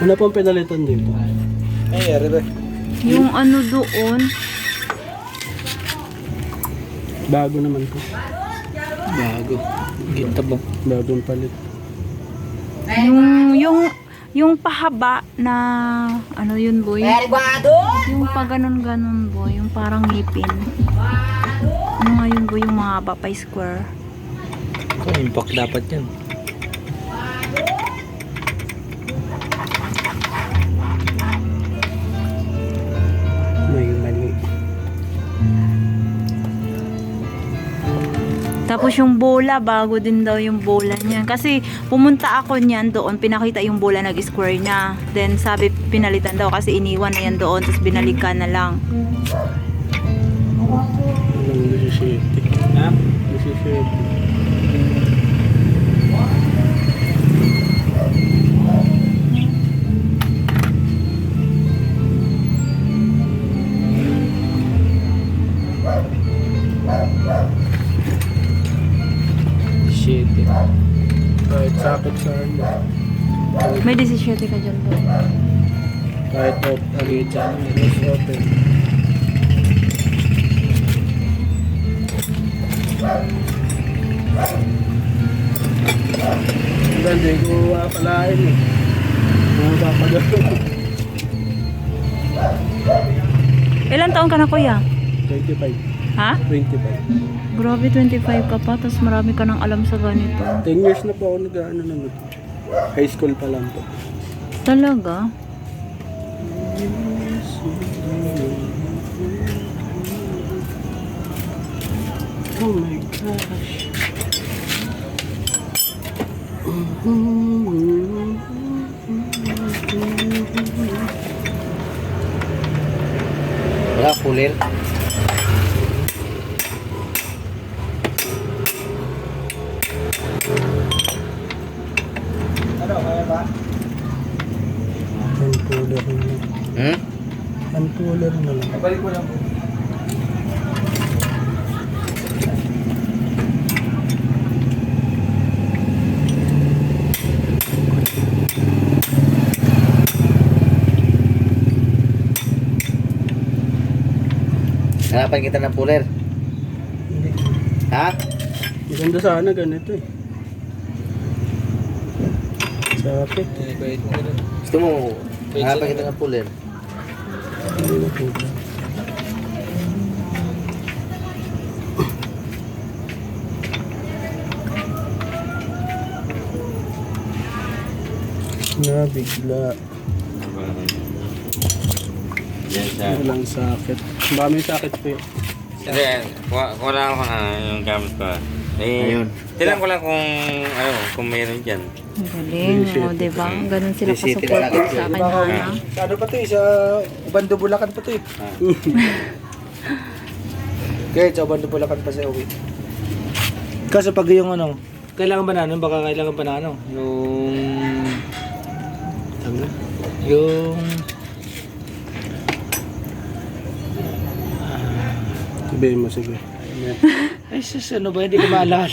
Ano pong pinalitan dito? Ay, ari ba? Yung ano doon, Bago naman po. Bago. Ginta ba? Bagong palit. yung pahaba na, ano yun boy? Yung pa ganon boy, yung parang ngipin. Ano nga yun boy, yung mahaba pa square. Impact dapat yan. May mali. Tapos yung bola, bago din daw yung bola niya. Kasi pumunta ako niyan doon, pinakita yung bola nag-square niya. Then sabi pinalitan daw kasi iniwan na yan doon, tapos binalikan na lang. Walang 17. Ha? 17. Shit. Kahit sakit sa ano. May 17 ka dyan boy. Kahit ulit dyan. Mas open. Hindi ko apalain eh. Mga papagano. Ilan taon ka na kuya? 25. Ha? 25. Grabe, 25 ka pa, tapos marami ka nang alam sa ganito. 10 years na po ako nag-ano naman. High school pa lang po. Talaga? Oh my gosh. Wala, cooler. Ano, kaya ba? Hand puller na lang. Hand puller na lang. Babalik ko lang po. Hanapan kita ng puller. Hindi. Ha? Maganda sana ganito eh. Sakit eh. Gusto mo, hanapan kita ng puller. Hindi na po ba? Nabigla. Yan siya. Walang sakit. Baka may sakit po yun. Hindi, kuha lang ako na yung gamit ko. Eh, Ayun. tinan ko lang kung mayroon dyan. Ang galing, o diba? Ganun sila pa-supportive sa akin, Hana. Sa ano pa to eh, sa Ubando Bulacan pa to eh. Kaya sa Ubando Bulacan pa sa uwi. Kasi pag yung ano, kailangan ba na ano, baka kailangan pa na ano, yung Sabihin mo sige. ay sus, ano ba, hindi ko maalala.